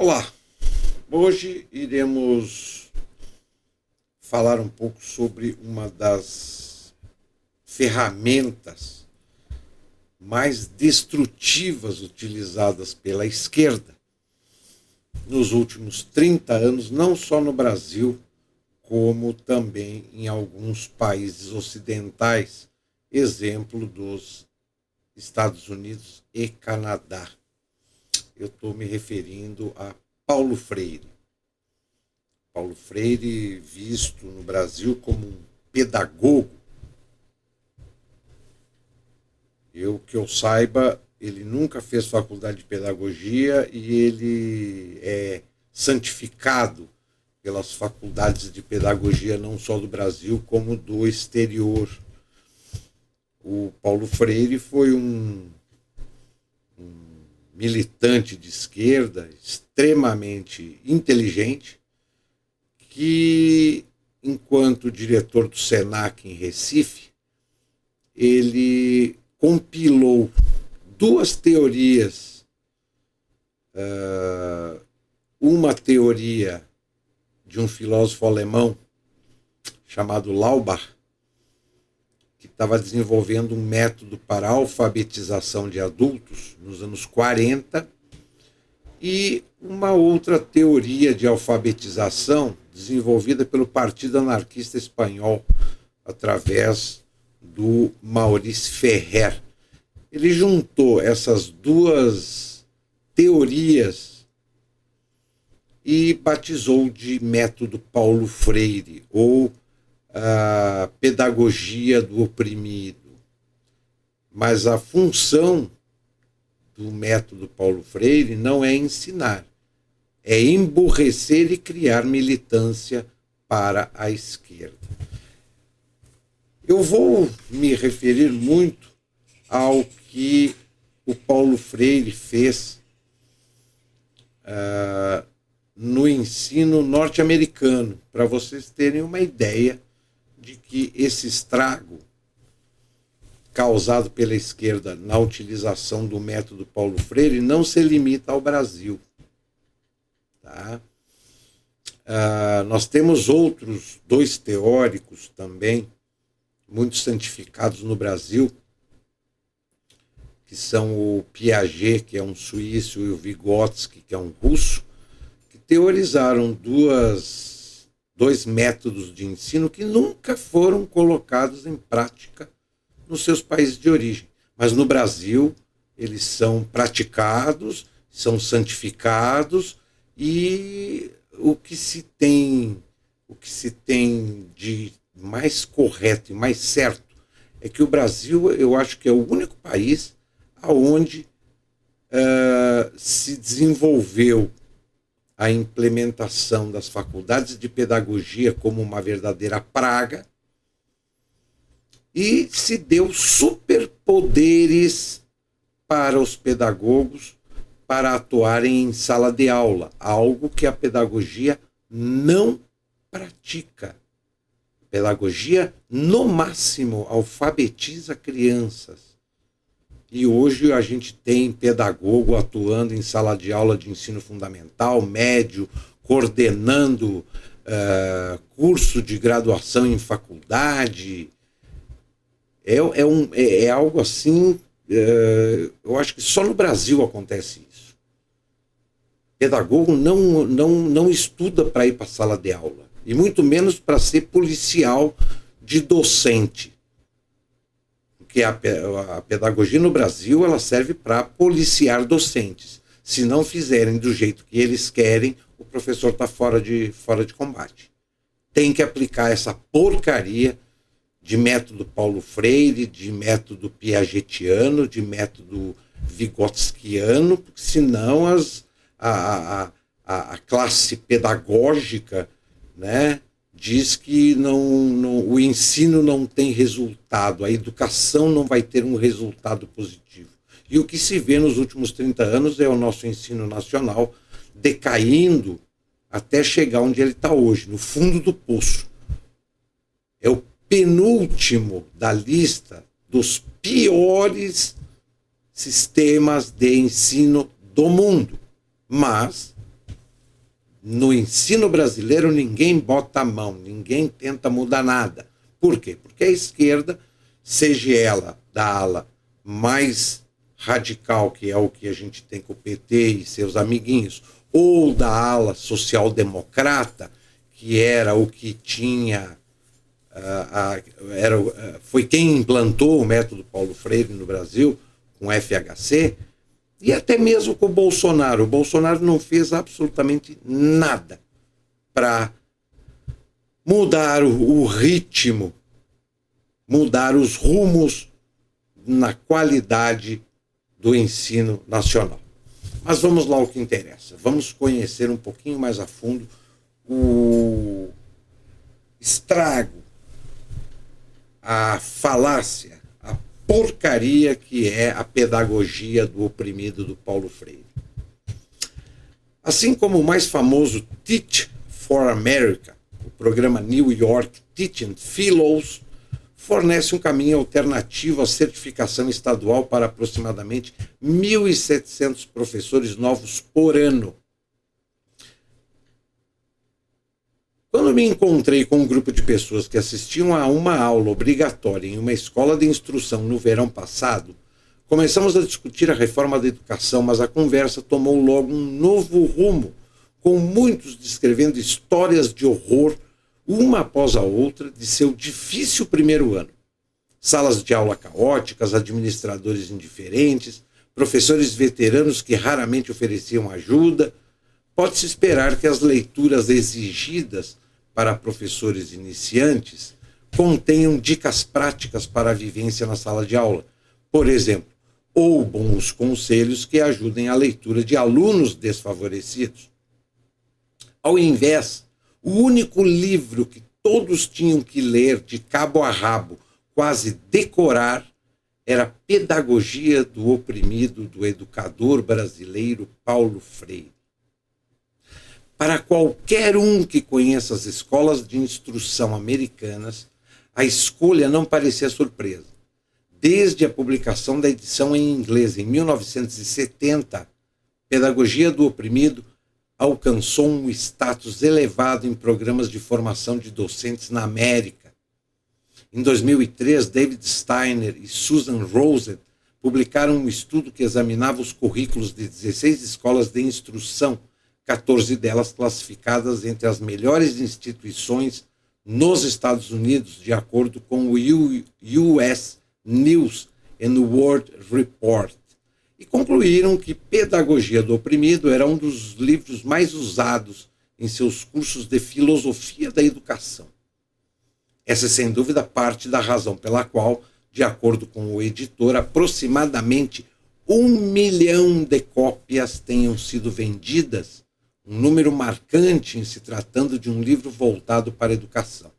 Olá, hoje iremos falar um pouco sobre uma das ferramentas mais destrutivas utilizadas pela esquerda nos últimos 30 anos, não só no Brasil, como também em alguns países ocidentais, exemplo dos Estados Unidos e Canadá. Eu estou me referindo a Paulo Freire. Paulo Freire, visto no Brasil como um pedagogo. Que eu saiba, ele nunca fez faculdade de pedagogia e ele é santificado pelas faculdades de pedagogia não só do Brasil, como do exterior. O Paulo Freire foi um militante de esquerda extremamente inteligente que, enquanto diretor do Senac em Recife, ele compilou duas teorias, uma teoria de um filósofo alemão chamado Laubach, que estava desenvolvendo um método para a alfabetização de adultos nos anos 40, e uma outra teoria de alfabetização desenvolvida pelo Partido Anarquista Espanhol, através do Maurice Ferrer. Ele juntou essas duas teorias e batizou de método Paulo Freire, ou a pedagogia do oprimido. Mas a função do método Paulo Freire não é ensinar, é emburrecer e criar militância para a esquerda. Eu vou me referir muito ao que o Paulo Freire fez no ensino norte-americano, para vocês terem uma ideia de que esse estrago causado pela esquerda na utilização do método Paulo Freire não se limita ao Brasil. Tá? Nós temos outros dois teóricos também, muito santificados no Brasil, que são o Piaget, que é um suíço, e o Vygotsky, que é um russo, que teorizaram dois métodos de ensino que nunca foram colocados em prática nos seus países de origem. Mas no Brasil eles são praticados, são santificados, e o que se tem de mais correto e mais certo é que o Brasil, eu acho que é o único país onde se desenvolveu a implementação das faculdades de pedagogia como uma verdadeira praga e se deu superpoderes para os pedagogos para atuarem em sala de aula, algo que a pedagogia não pratica. A pedagogia, no máximo, alfabetiza crianças. E hoje a gente tem pedagogo atuando em sala de aula de ensino fundamental, médio, coordenando curso de graduação em faculdade. É algo assim, eu acho que só no Brasil acontece isso. Pedagogo não estuda para ir para a sala de aula, e muito menos para ser policial de docente. Porque a pedagogia no Brasil ela serve para policiar docentes. Se não fizerem do jeito que eles querem, o professor está fora de combate. Tem que aplicar essa porcaria de método Paulo Freire, de método piagetiano, de método vigotskiano, porque senão a classe pedagógica, né, diz que o ensino não tem resultado, a educação não vai ter um resultado positivo. E o que se vê nos últimos 30 anos é o nosso ensino nacional decaindo até chegar onde ele está hoje, no fundo do poço. É o penúltimo da lista dos piores sistemas de ensino do mundo. Mas No ensino brasileiro ninguém bota a mão, ninguém tenta mudar nada. Por quê? Porque a esquerda, seja ela da ala mais radical, que é o que a gente tem com o PT e seus amiguinhos, ou da ala social-democrata, que era o que tinha... foi quem implantou o método Paulo Freire no Brasil, com FHC, e até mesmo com o Bolsonaro. O Bolsonaro não fez absolutamente nada para mudar o ritmo, mudar os rumos na qualidade do ensino nacional. Mas vamos lá ao que interessa. Vamos conhecer um pouquinho mais a fundo o estrago, a falácia, a porcaria que é a pedagogia do oprimido do Paulo Freire. Assim como o mais famoso Teach for America, o programa New York Teaching Fellows, fornece um caminho alternativo à certificação estadual para aproximadamente 1.700 professores novos por ano. Quando me encontrei com um grupo de pessoas que assistiam a uma aula obrigatória em uma escola de instrução no verão passado, começamos a discutir a reforma da educação, mas a conversa tomou logo um novo rumo, com muitos descrevendo histórias de horror, uma após a outra, de seu difícil primeiro ano. Salas de aula caóticas, administradores indiferentes, professores veteranos que raramente ofereciam ajuda. Pode-se esperar que as leituras exigidas para professores iniciantes contenham dicas práticas para a vivência na sala de aula. Por exemplo, ou bons conselhos que ajudem a leitura de alunos desfavorecidos. Ao invés, o único livro que todos tinham que ler de cabo a rabo, quase decorar, era a Pedagogia do Oprimido, do educador brasileiro Paulo Freire. Para qualquer um que conheça as escolas de instrução americanas, a escolha não parecia surpresa. Desde a publicação da edição em inglês em 1970, Pedagogia do Oprimido alcançou um status elevado em programas de formação de docentes na América. Em 2003, David Steiner e Susan Rosett publicaram um estudo que examinava os currículos de 16 escolas de instrução, 14 delas classificadas entre as melhores instituições nos Estados Unidos, de acordo com o US News and World Report, e concluíram que Pedagogia do Oprimido era um dos livros mais usados em seus cursos de filosofia da educação. Essa é, sem dúvida, parte da razão pela qual, de acordo com o editor, aproximadamente 1 milhão de cópias tenham sido vendidas, um número marcante em se tratando de um livro voltado para a educação.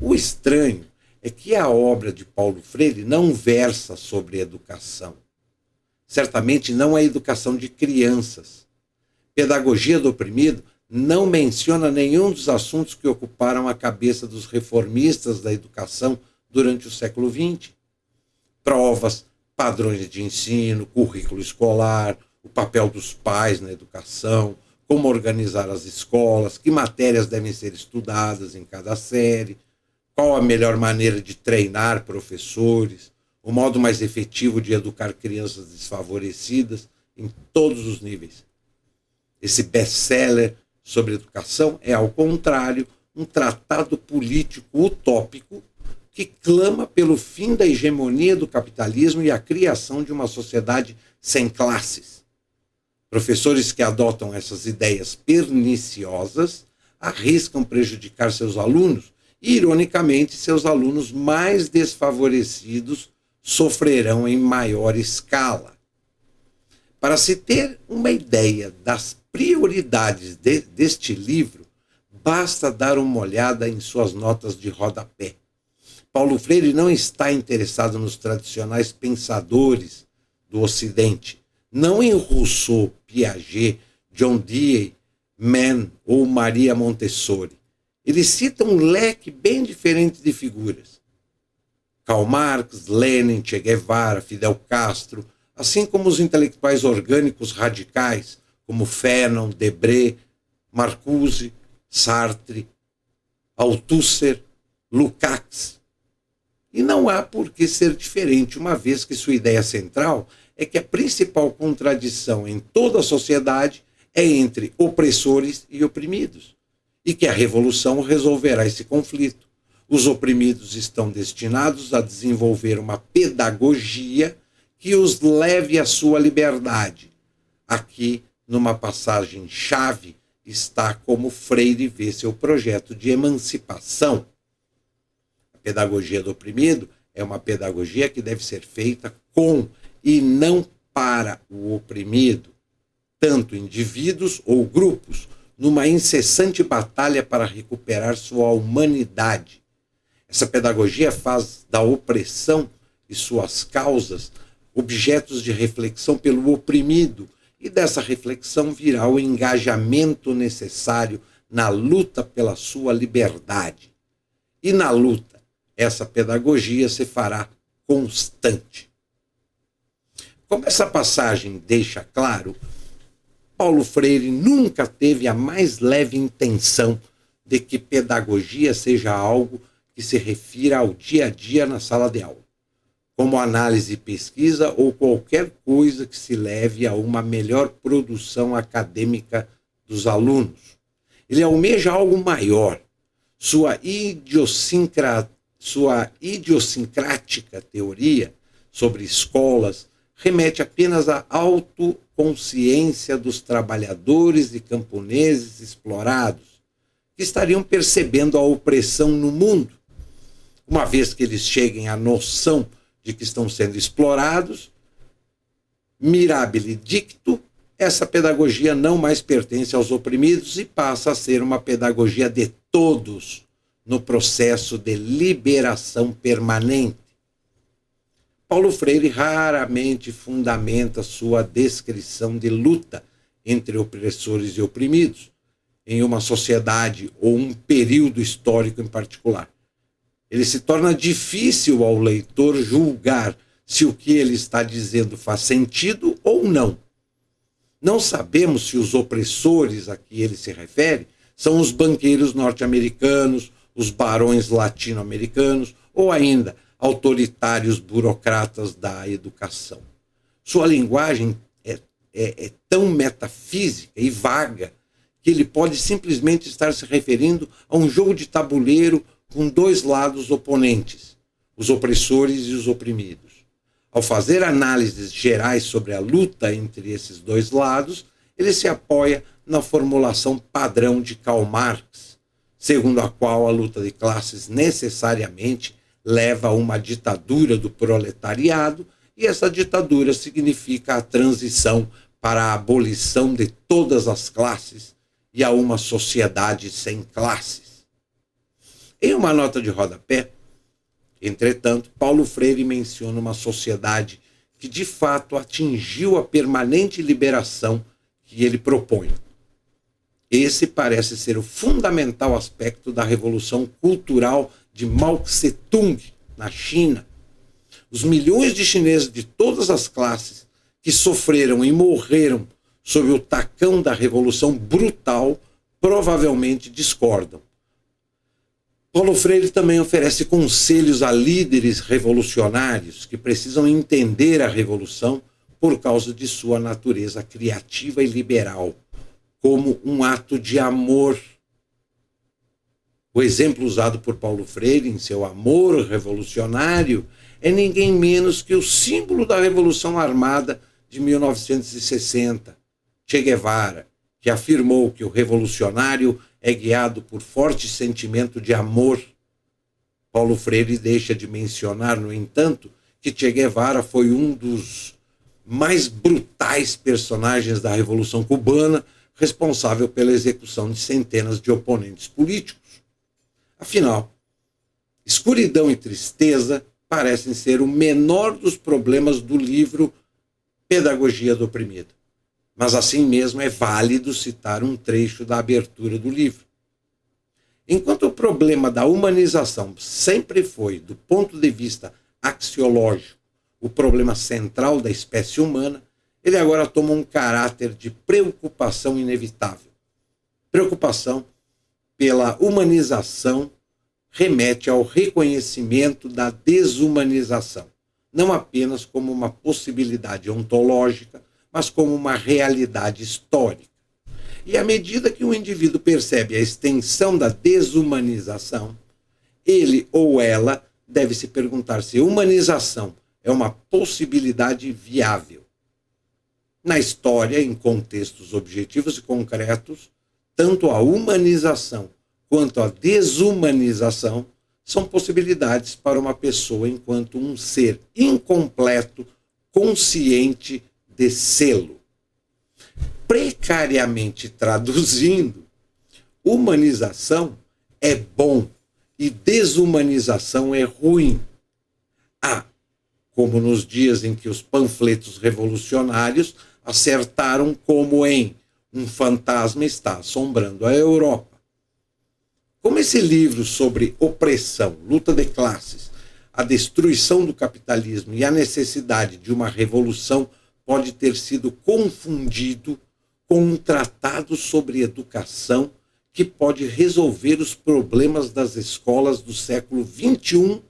O estranho é que a obra de Paulo Freire não versa sobre educação. Certamente não é educação de crianças. Pedagogia do Oprimido não menciona nenhum dos assuntos que ocuparam a cabeça dos reformistas da educação durante o século XX. Provas, padrões de ensino, currículo escolar, o papel dos pais na educação, como organizar as escolas, que matérias devem ser estudadas em cada série, qual a melhor maneira de treinar professores, o modo mais efetivo de educar crianças desfavorecidas em todos os níveis. Esse best-seller sobre educação é, ao contrário, um tratado político utópico que clama pelo fim da hegemonia do capitalismo e a criação de uma sociedade sem classes. Professores que adotam essas ideias perniciosas arriscam prejudicar seus alunos e, ironicamente, seus alunos mais desfavorecidos sofrerão em maior escala. Para se ter uma ideia das prioridades deste livro, basta dar uma olhada em suas notas de rodapé. Paulo Freire não está interessado nos tradicionais pensadores do Ocidente, não em Rousseau, Piaget, John Dewey, Mann ou Maria Montessori. Ele cita um leque bem diferente de figuras. Karl Marx, Lenin, Che Guevara, Fidel Castro, assim como os intelectuais orgânicos radicais, como Fanon, Debré, Marcuse, Sartre, Althusser, Lukács. E não há por que ser diferente, uma vez que sua ideia central é que a principal contradição em toda a sociedade é entre opressores e oprimidos, e que a revolução resolverá esse conflito. Os oprimidos estão destinados a desenvolver uma pedagogia que os leve à sua liberdade. Aqui, numa passagem-chave, está como Freire vê seu projeto de emancipação. A pedagogia do oprimido é uma pedagogia que deve ser feita com e não para o oprimido, tanto indivíduos ou grupos, numa incessante batalha para recuperar sua humanidade. Essa pedagogia faz da opressão e suas causas objetos de reflexão pelo oprimido, e dessa reflexão virá o engajamento necessário na luta pela sua liberdade. E na luta, essa pedagogia se fará constante. Como essa passagem deixa claro, Paulo Freire nunca teve a mais leve intenção de que pedagogia seja algo que se refira ao dia a dia na sala de aula, como análise e pesquisa ou qualquer coisa que se leve a uma melhor produção acadêmica dos alunos. Ele almeja algo maior. Sua idiosincrática teoria sobre escolas remete apenas à autoconsciência dos trabalhadores e camponeses explorados, que estariam percebendo a opressão no mundo. Uma vez que eles cheguem à noção de que estão sendo explorados, mirabile dicto, essa pedagogia não mais pertence aos oprimidos e passa a ser uma pedagogia de todos no processo de liberação permanente. Paulo Freire raramente fundamenta sua descrição de luta entre opressores e oprimidos em uma sociedade ou um período histórico em particular. Ele se torna difícil ao leitor julgar se o que ele está dizendo faz sentido ou não. Não sabemos se os opressores a que ele se refere são os banqueiros norte-americanos, os barões latino-americanos ou ainda autoritários burocratas da educação. Sua linguagem é tão metafísica e vaga que ele pode simplesmente estar se referindo a um jogo de tabuleiro com dois lados oponentes, os opressores e os oprimidos. Ao fazer análises gerais sobre a luta entre esses dois lados, ele se apoia na formulação padrão de Karl Marx, segundo a qual a luta de classes necessariamente leva a uma ditadura do proletariado, e essa ditadura significa a transição para a abolição de todas as classes e a uma sociedade sem classes. Em uma nota de rodapé, entretanto, Paulo Freire menciona uma sociedade que de fato atingiu a permanente liberação que ele propõe. Esse parece ser o fundamental aspecto da revolução cultural de Mao Tse-tung na China. Os milhões de chineses de todas as classes que sofreram e morreram sob o tacão da revolução brutal provavelmente discordam. Paulo Freire também oferece conselhos a líderes revolucionários que precisam entender a revolução por causa de sua natureza criativa e liberal, como um ato de amor. O exemplo usado por Paulo Freire em seu amor revolucionário é ninguém menos que o símbolo da Revolução Armada de 1960, Che Guevara, que afirmou que o revolucionário é guiado por forte sentimento de amor. Paulo Freire deixa de mencionar, no entanto, que Che Guevara foi um dos mais brutais personagens da Revolução Cubana, responsável pela execução de centenas de oponentes políticos. Afinal, escuridão e tristeza parecem ser o menor dos problemas do livro Pedagogia do Oprimido. Mas assim mesmo é válido citar um trecho da abertura do livro. Enquanto o problema da humanização sempre foi, do ponto de vista axiológico, o problema central da espécie humana, ele agora toma um caráter de preocupação inevitável. Preocupação pela humanização remete ao reconhecimento da desumanização, não apenas como uma possibilidade ontológica, mas como uma realidade histórica. E à medida que o indivíduo percebe a extensão da desumanização, ele ou ela deve se perguntar se humanização é uma possibilidade viável. Na história, em contextos objetivos e concretos, tanto a humanização quanto a desumanização são possibilidades para uma pessoa enquanto um ser incompleto, consciente de selo. Precariamente traduzindo, humanização é bom e desumanização é ruim. Como nos dias em que os panfletos revolucionários acertaram como em Um Fantasma Está Assombrando a Europa. Como esse livro sobre opressão, luta de classes, a destruição do capitalismo e a necessidade de uma revolução pode ter sido confundido com um tratado sobre educação que pode resolver os problemas das escolas do século XXI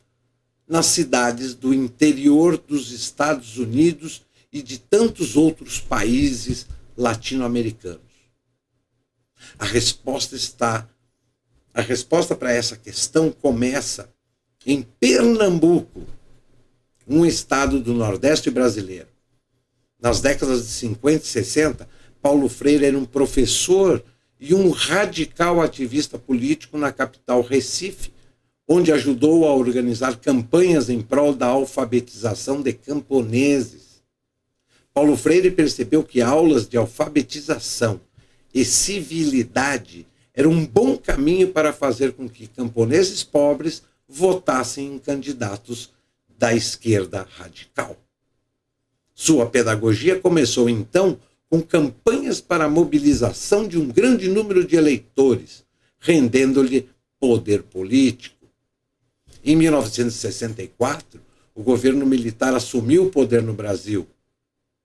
nas cidades do interior dos Estados Unidos e de tantos outros países latino-americanos. A resposta para essa questão começa em Pernambuco, um estado do Nordeste brasileiro. Nas décadas de 50 e 60, Paulo Freire era um professor e um radical ativista político na capital Recife, onde ajudou a organizar campanhas em prol da alfabetização de camponeses. Paulo Freire percebeu que aulas de alfabetização e civilidade eram um bom caminho para fazer com que camponeses pobres votassem em candidatos da esquerda radical. Sua pedagogia começou, então, com campanhas para a mobilização de um grande número de eleitores, rendendo-lhe poder político. Em 1964, o governo militar assumiu o poder no Brasil.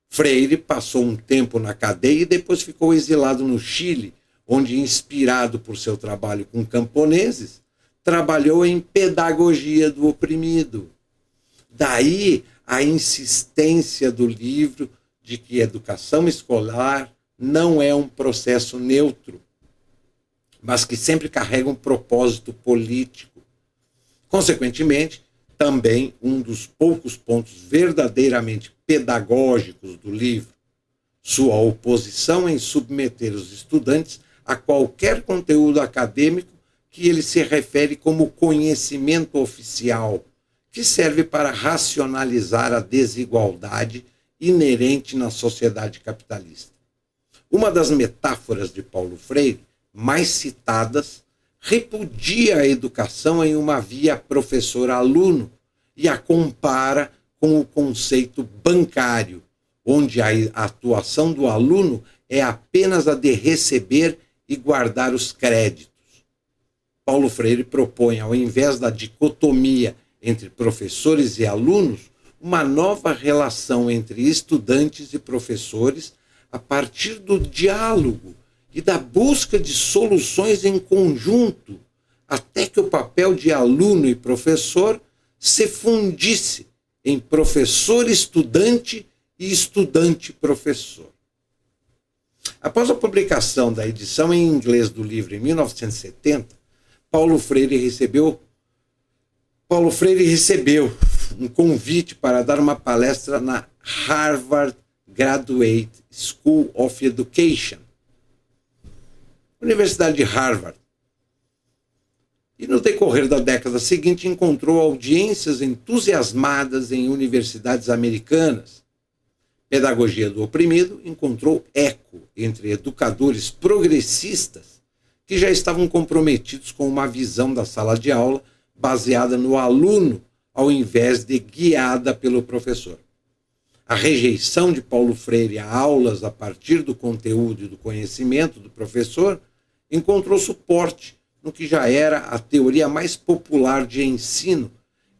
Freire passou um tempo na cadeia e depois ficou exilado no Chile, onde, inspirado por seu trabalho com camponeses, trabalhou em pedagogia do oprimido. Daí a insistência do livro de que educação escolar não é um processo neutro, mas que sempre carrega um propósito político. Consequentemente, também um dos poucos pontos verdadeiramente pedagógicos do livro, sua oposição em submeter os estudantes a qualquer conteúdo acadêmico que ele se refere como conhecimento oficial, que serve para racionalizar a desigualdade inerente na sociedade capitalista. Uma das metáforas de Paulo Freire, mais citadas, repudia a educação em uma via professor-aluno e a compara com o conceito bancário, onde a atuação do aluno é apenas a de receber e guardar os créditos. Paulo Freire propõe, ao invés da dicotomia entre professores e alunos, uma nova relação entre estudantes e professores a partir do diálogo e da busca de soluções em conjunto, até que o papel de aluno e professor se fundisse em professor-estudante e estudante-professor. Após a publicação da edição em inglês do livro em 1970, Paulo Freire recebeu um convite para dar uma palestra na Harvard Graduate School of Education, Universidade de Harvard. E no decorrer da década seguinte encontrou audiências entusiasmadas em universidades americanas. Pedagogia do Oprimido encontrou eco entre educadores progressistas que já estavam comprometidos com uma visão da sala de aula baseada no aluno ao invés de guiada pelo professor. A rejeição de Paulo Freire a aulas a partir do conteúdo e do conhecimento do professor encontrou suporte no que já era a teoria mais popular de ensino,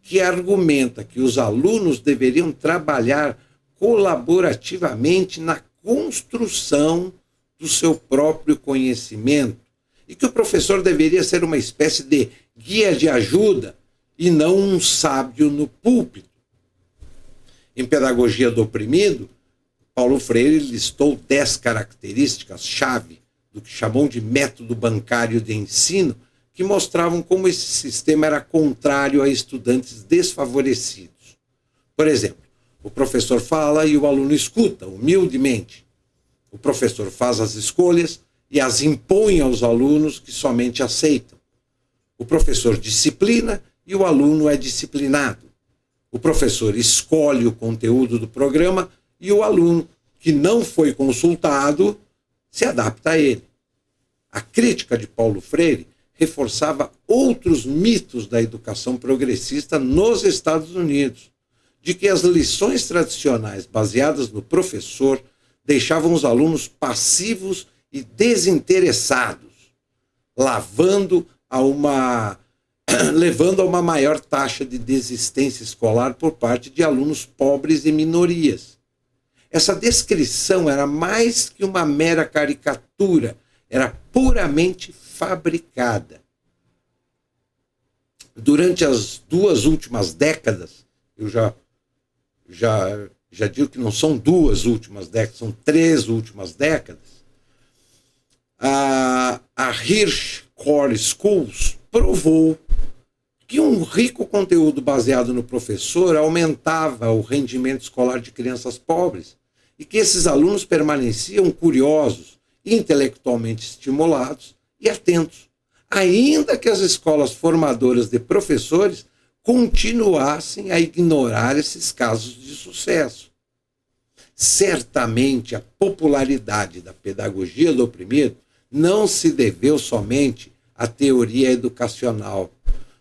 que argumenta que os alunos deveriam trabalhar colaborativamente na construção do seu próprio conhecimento e que o professor deveria ser uma espécie de guia de ajuda e não um sábio no púlpito. Em Pedagogia do Oprimido, Paulo Freire listou 10 características-chave do que chamou de método bancário de ensino, que mostravam como esse sistema era contrário a estudantes desfavorecidos. Por exemplo, o professor fala e o aluno escuta, humildemente. O professor faz as escolhas e as impõe aos alunos, que somente aceitam. O professor disciplina e o aluno é disciplinado. O professor escolhe o conteúdo do programa e o aluno, que não foi consultado, se adapta a ele. A crítica de Paulo Freire reforçava outros mitos da educação progressista nos Estados Unidos, de que as lições tradicionais baseadas no professor deixavam os alunos passivos e desinteressados, levando a uma maior taxa de desistência escolar por parte de alunos pobres e minorias. Essa descrição era mais que uma mera caricatura, era puramente fabricada. Durante as 2 últimas décadas, eu já digo que não são 2 últimas décadas, são 3 últimas décadas, a Hirsch Core Schools provou que um rico conteúdo baseado no professor aumentava o rendimento escolar de crianças pobres e que esses alunos permaneciam curiosos, intelectualmente estimulados e atentos, ainda que as escolas formadoras de professores continuassem a ignorar esses casos de sucesso. Certamente a popularidade da pedagogia do oprimido não se deveu somente à teoria educacional.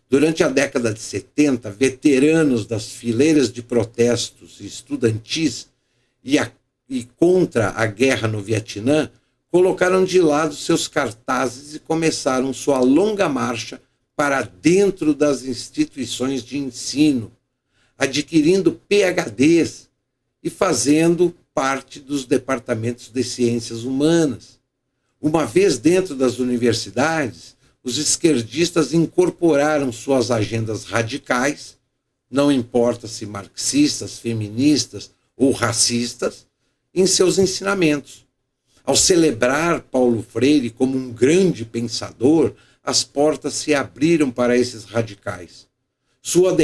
Durante a década de 70, veteranos das fileiras de protestos estudantis e contra a guerra no Vietnã colocaram de lado seus cartazes e começaram sua longa marcha para dentro das instituições de ensino, adquirindo PhDs e fazendo parte dos departamentos de ciências humanas. Uma vez dentro das universidades, os esquerdistas incorporaram suas agendas radicais, não importa se marxistas, feministas ou racistas, em seus ensinamentos. Ao celebrar Paulo Freire como um grande pensador, as portas se abriram para esses radicais. Sua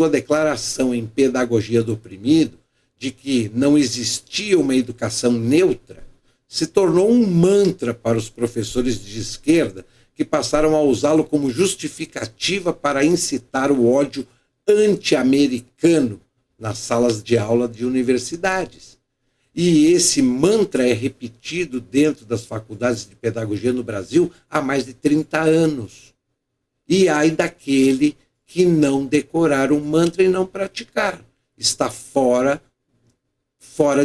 declaração em Pedagogia do Oprimido, de que não existia uma educação neutra, se tornou um mantra para os professores de esquerda, que passaram a usá-lo como justificativa para incitar o ódio anti-americano nas salas de aula de universidades. E esse mantra é repetido dentro das faculdades de pedagogia no Brasil há mais de 30 anos. E ai daquele que não decorar o mantra e não praticar. Está fora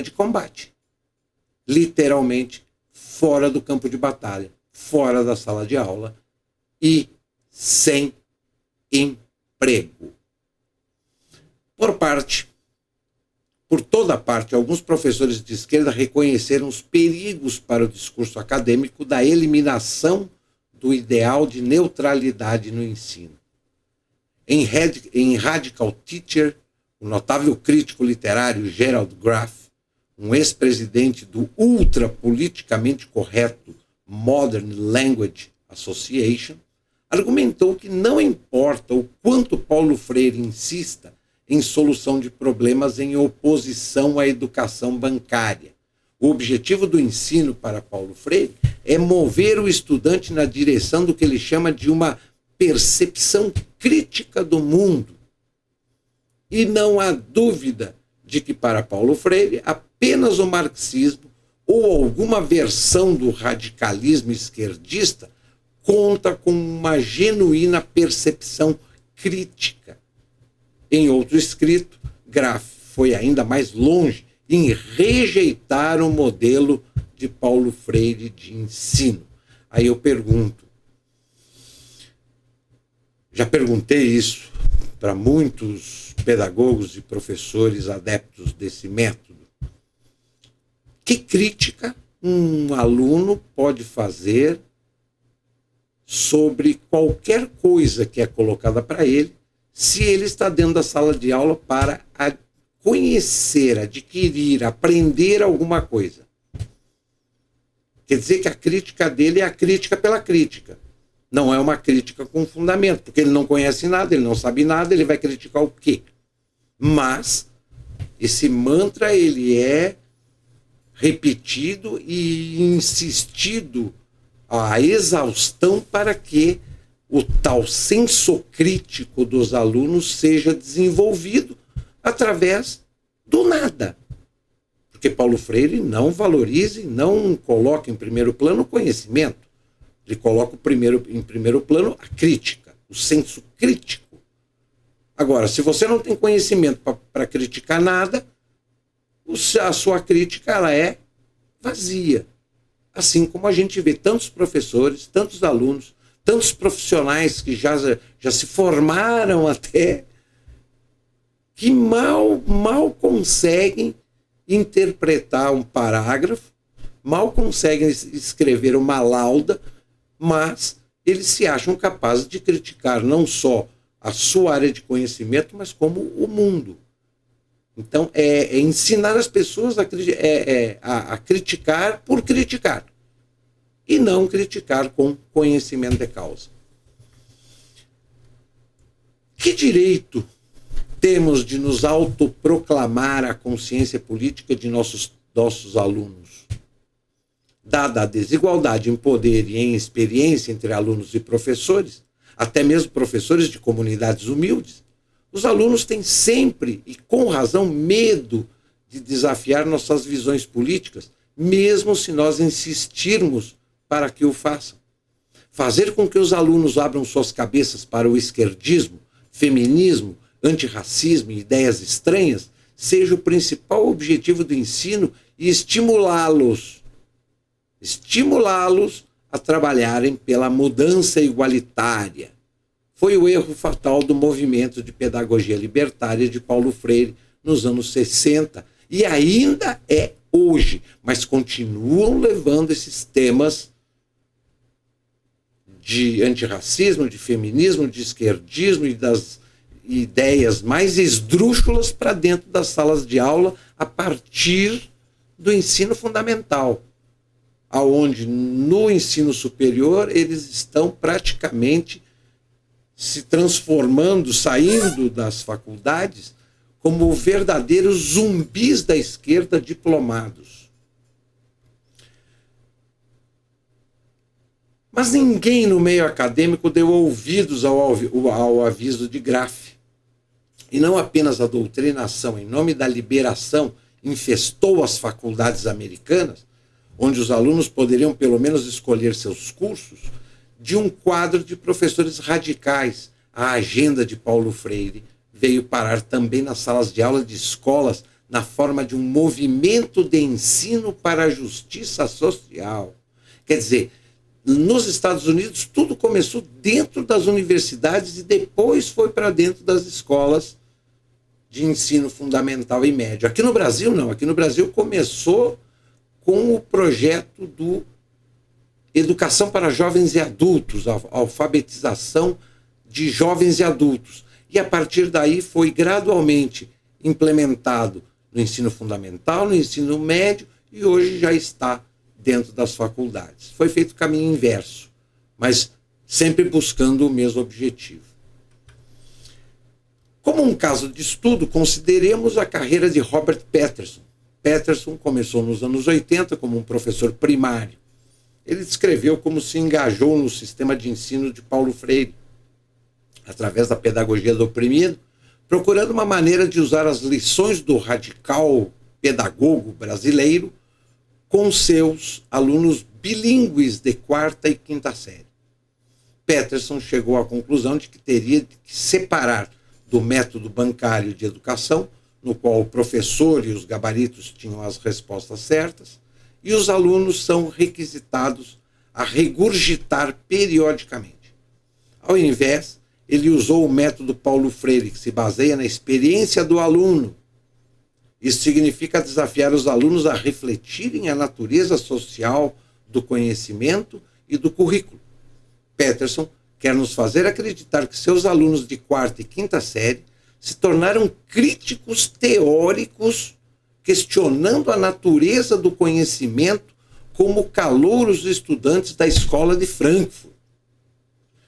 de combate. Literalmente, fora do campo de batalha, fora da sala de aula e sem emprego. Por toda parte, alguns professores de esquerda reconheceram os perigos para o discurso acadêmico da eliminação do ideal de neutralidade no ensino. Em Radical Teacher, o notável crítico literário Gerald Graff, um ex-presidente do ultra-politicamente correto Modern Language Association, argumentou que não importa o quanto Paulo Freire insista em solução de problemas em oposição à educação bancária. O objetivo do ensino para Paulo Freire é mover o estudante na direção do que ele chama de uma percepção crítica do mundo. E não há dúvida de que, para Paulo Freire, apenas o marxismo ou alguma versão do radicalismo esquerdista conta com uma genuína percepção crítica. Em outro escrito, Graff foi ainda mais longe em rejeitar o modelo de Paulo Freire de ensino. Aí eu pergunto, já perguntei isso para muitos pedagogos e professores adeptos desse método. Que crítica um aluno pode fazer sobre qualquer coisa que é colocada para ele, se ele está dentro da sala de aula para conhecer, adquirir, aprender alguma coisa. Quer dizer que a crítica dele é a crítica pela crítica. Não é uma crítica com fundamento, porque ele não conhece nada, ele não sabe nada, ele vai criticar o quê? Mas esse mantra, ele é repetido e insistido à exaustão para que o tal senso crítico dos alunos seja desenvolvido através do nada. Porque Paulo Freire não valoriza e não coloca em primeiro plano o conhecimento. Ele coloca em primeiro plano a crítica, o senso crítico. Agora, se você não tem conhecimento para criticar nada, a sua crítica ela é vazia. Assim como a gente vê tantos professores, tantos alunos, tantos profissionais que já se formaram até, que mal conseguem interpretar um parágrafo, mal conseguem escrever uma lauda, mas eles se acham capazes de criticar não só a sua área de conhecimento, mas como o mundo. Então, é ensinar as pessoas a criticar por criticar, e não criticar com conhecimento de causa. Que direito temos de nos autoproclamar a consciência política de nossos alunos? Dada a desigualdade em poder e em experiência entre alunos e professores, até mesmo professores de comunidades humildes, os alunos têm sempre, e com razão, medo de desafiar nossas visões políticas, mesmo se nós insistirmos para que o façam. Fazer com que os alunos abram suas cabeças para o esquerdismo, feminismo, antirracismo e ideias estranhas seja o principal objetivo do ensino e estimulá-los a trabalharem pela mudança igualitária. Foi o erro fatal do movimento de pedagogia libertária de Paulo Freire nos anos 60 e ainda é hoje, mas continuam levando esses temas de antirracismo, de feminismo, de esquerdismo e das ideias mais esdrúxulas para dentro das salas de aula a partir do ensino fundamental, aonde no ensino superior eles estão praticamente se transformando, saindo das faculdades como verdadeiros zumbis da esquerda diplomados. Mas ninguém no meio acadêmico deu ouvidos ao aviso de Graff. E não apenas a doutrinação em nome da liberação infestou as faculdades americanas, onde os alunos poderiam pelo menos escolher seus cursos, de um quadro de professores radicais. A agenda de Paulo Freire veio parar também nas salas de aula de escolas na forma de um movimento de ensino para a justiça social. Quer dizer, nos Estados Unidos tudo começou dentro das universidades e depois foi para dentro das escolas de ensino fundamental e médio. Aqui no Brasil não, aqui no Brasil começou com o projeto do Educação para Jovens e Adultos, a alfabetização de jovens e adultos. E a partir daí foi gradualmente implementado no ensino fundamental, no ensino médio e hoje já está dentro das faculdades. Foi feito o caminho inverso, mas sempre buscando o mesmo objetivo. Como um caso de estudo, consideremos a carreira de Robert Patterson. Patterson começou nos anos 80 como um professor primário. Ele descreveu como se engajou no sistema de ensino de Paulo Freire, através da pedagogia do oprimido, procurando uma maneira de usar as lições do radical pedagogo brasileiro com seus alunos bilíngues de quarta e quinta série. Patterson chegou à conclusão de que teria que separar do método bancário de educação, no qual o professor e os gabaritos tinham as respostas certas, e os alunos são requisitados a regurgitar periodicamente. Ao invés, ele usou o método Paulo Freire, que se baseia na experiência do aluno, Isso significa desafiar os alunos a refletirem a natureza social do conhecimento e do currículo. Peterson quer nos fazer acreditar que seus alunos de quarta e quinta série se tornaram críticos teóricos, questionando a natureza do conhecimento como calouros estudantes da escola de Frankfurt.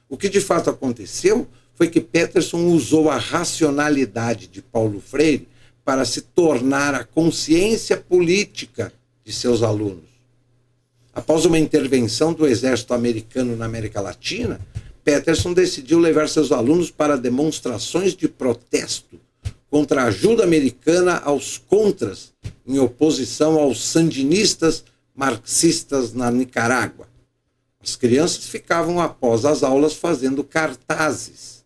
O que de fato aconteceu foi que Peterson usou a racionalidade de Paulo Freire para se tornar a consciência política de seus alunos. Após uma intervenção do exército americano na América Latina, Peterson decidiu levar seus alunos para demonstrações de protesto contra a ajuda americana aos contras, em oposição aos sandinistas marxistas na Nicarágua. As crianças ficavam após as aulas fazendo cartazes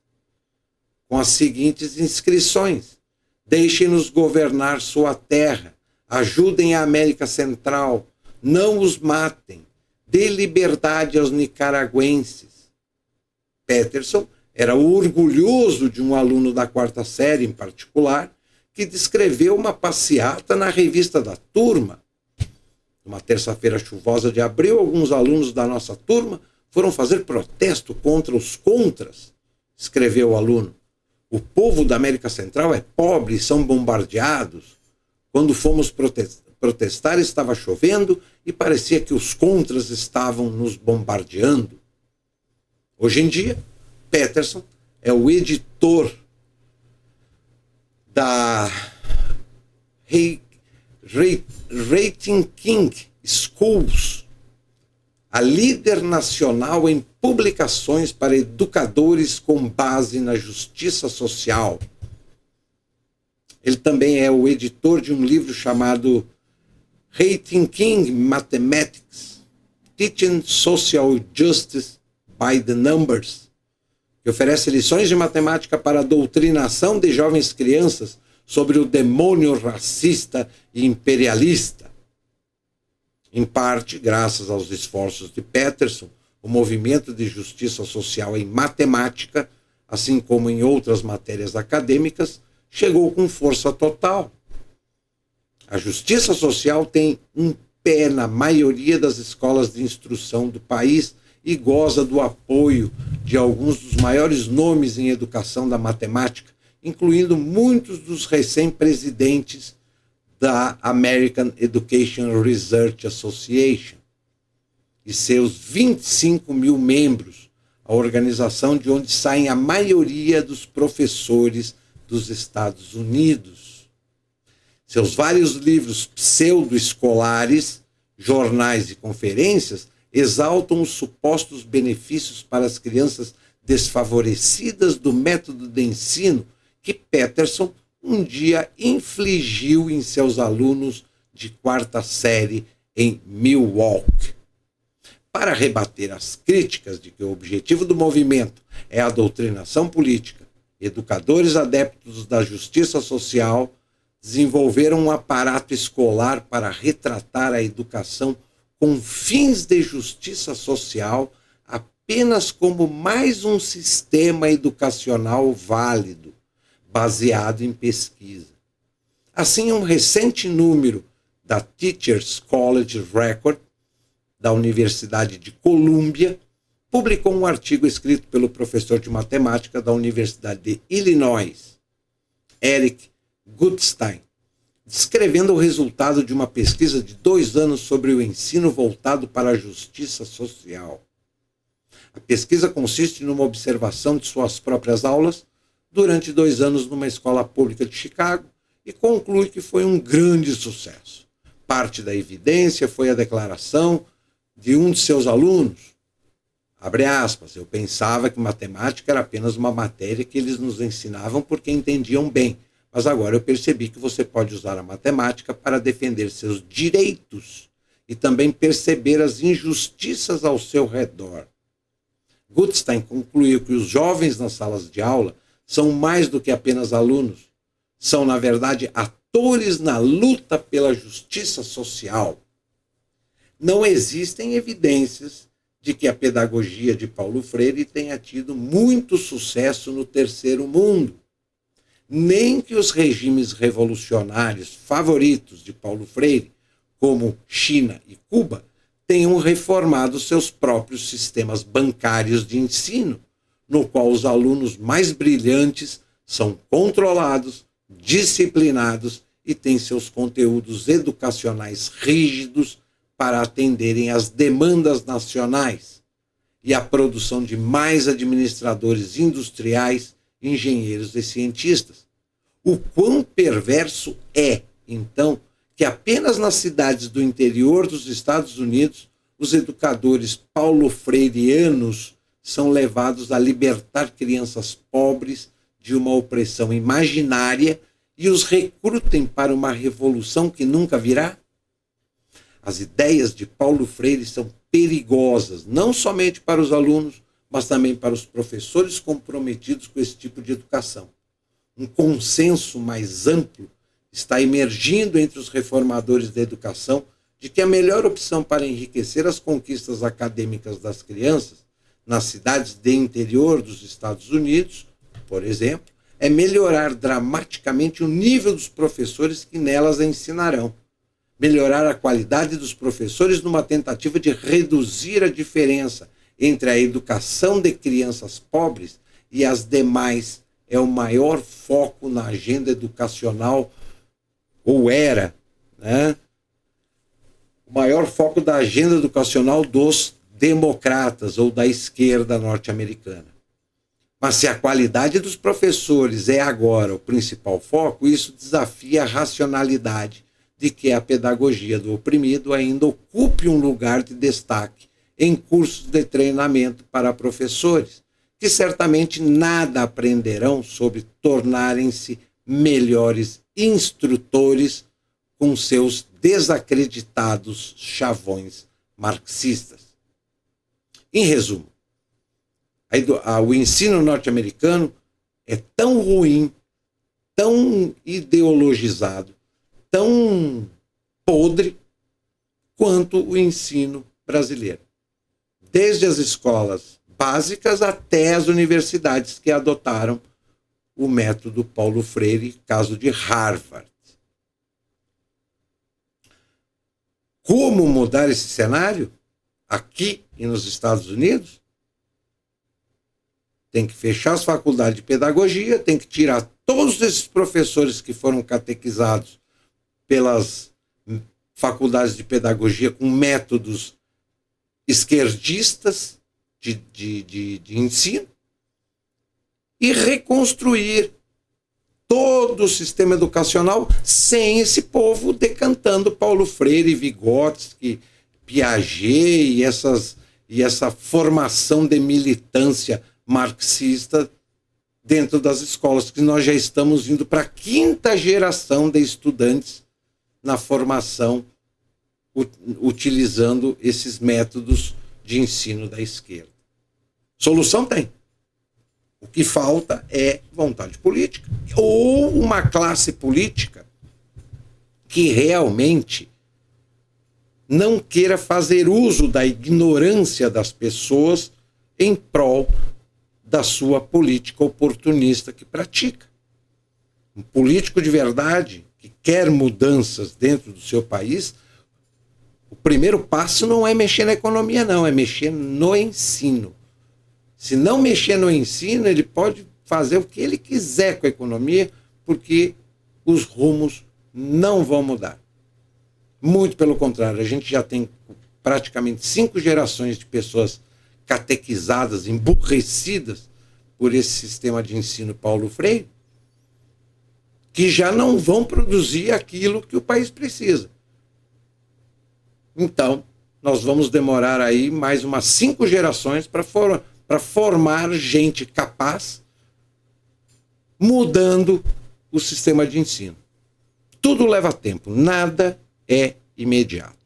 com as seguintes inscrições: deixem-nos governar sua terra, ajudem a América Central, não os matem, dê liberdade aos nicaragüenses. Peterson era orgulhoso de um aluno da quarta série, em particular, que descreveu uma passeata na revista da turma. Uma terça-feira chuvosa de abril, alguns alunos da nossa turma foram fazer protesto contra os contras, escreveu o aluno. O povo da América Central é pobre e são bombardeados. Quando fomos protestar, estava chovendo e parecia que os contras estavam nos bombardeando. Hoje em dia, Peterson é o editor da Rating King Schools, a líder nacional em publicações para educadores com base na justiça social. Ele também é o editor de um livro chamado Rating King Mathematics, Teaching Social Justice by the Numbers, que oferece lições de matemática para a doutrinação de jovens crianças sobre o demônio racista e imperialista. Em parte, graças aos esforços de Peterson, o movimento de justiça social em matemática, assim como em outras matérias acadêmicas, chegou com força total. A justiça social tem um pé na maioria das escolas de instrução do país e goza do apoio de alguns dos maiores nomes em educação da matemática, incluindo muitos dos recém-presidentes da American Education Research Association e seus 25 mil membros, a organização de onde saem a maioria dos professores dos Estados Unidos. Seus vários livros pseudo-escolares, jornais e conferências exaltam os supostos benefícios para as crianças desfavorecidas do método de ensino que Peterson um dia infligiu em seus alunos de quarta série em Milwaukee. Para rebater as críticas de que o objetivo do movimento é a doutrinação política, educadores adeptos da justiça social desenvolveram um aparato escolar para retratar a educação com fins de justiça social apenas como mais um sistema educacional válido, baseado em pesquisa. Assim, um recente número da Teachers College Record, da Universidade de Colômbia, publicou um artigo escrito pelo professor de matemática da Universidade de Illinois, Eric Gutstein, descrevendo o resultado de uma pesquisa de 2 anos sobre o ensino voltado para a justiça social. A pesquisa consiste numa observação de suas próprias aulas durante 2 anos numa escola pública de Chicago e conclui que foi um grande sucesso. Parte da evidência foi a declaração de um de seus alunos. Abre aspas, eu pensava que matemática era apenas uma matéria que eles nos ensinavam porque entendiam bem, mas agora eu percebi que você pode usar a matemática para defender seus direitos e também perceber as injustiças ao seu redor. Gutstein concluiu que os jovens nas salas de aula são mais do que apenas alunos. São, na verdade, atores na luta pela justiça social. Não existem evidências de que a pedagogia de Paulo Freire tenha tido muito sucesso no terceiro mundo. nem que os regimes revolucionários favoritos de Paulo Freire, como China e Cuba, tenham reformado seus próprios sistemas bancários de ensino, no qual os alunos mais brilhantes são controlados, disciplinados e têm seus conteúdos educacionais rígidos para atenderem às demandas nacionais e a produção de mais administradores industriais, engenheiros e cientistas. O quão perverso é, então, que apenas nas cidades do interior dos Estados Unidos os educadores paulo-freireanos são levados a libertar crianças pobres de uma opressão imaginária e os recrutem para uma revolução que nunca virá? As ideias de Paulo Freire são perigosas, não somente para os alunos, mas também para os professores comprometidos com esse tipo de educação. Um consenso mais amplo está emergindo entre os reformadores da educação de que a melhor opção para enriquecer as conquistas acadêmicas das crianças nas cidades de interior dos Estados Unidos, por exemplo, é melhorar dramaticamente o nível dos professores que nelas ensinarão. Melhorar a qualidade dos professores numa tentativa de reduzir a diferença entre a educação de crianças pobres e as demais é o maior foco na agenda educacional, ou era, né? O maior foco da agenda educacional dos democratas ou da esquerda norte-americana. Mas se a qualidade dos professores é agora o principal foco, isso desafia a racionalidade de que a pedagogia do oprimido ainda ocupe um lugar de destaque em cursos de treinamento para professores, que certamente nada aprenderão sobre tornarem-se melhores instrutores com seus desacreditados chavões marxistas. Em resumo, o ensino norte-americano é tão ruim, tão ideologizado, tão podre quanto o ensino brasileiro. Desde as escolas básicas até as universidades que adotaram o método Paulo Freire, caso de Harvard. Como mudar esse cenário? Aqui e nos Estados Unidos? Tem que fechar as faculdades de pedagogia, tem que tirar todos esses professores que foram catequizados pelas faculdades de pedagogia com métodos esquerdistas de ensino e reconstruir todo o sistema educacional sem esse povo decantando Paulo Freire, Vygotsky, Piaget e essa formação de militância marxista dentro das escolas, que nós já estamos indo para a 5ª geração de estudantes na formação utilizando esses métodos de ensino da esquerda. Solução tem. O que falta é vontade política ou uma classe política que realmente não queira fazer uso da ignorância das pessoas em prol da sua política oportunista que pratica. Um político de verdade que quer mudanças dentro do seu país, o primeiro passo não é mexer na economia, não, é mexer no ensino. Se não mexer no ensino, ele pode fazer o que ele quiser com a economia, porque os rumos não vão mudar. Muito pelo contrário, a gente já tem praticamente 5 gerações de pessoas catequizadas, emburrecidas por esse sistema de ensino Paulo Freire, que já não vão produzir aquilo que o país precisa. Então, nós vamos demorar aí mais umas 5 gerações para formar gente capaz, mudando o sistema de ensino. Tudo leva tempo, nada é imediato.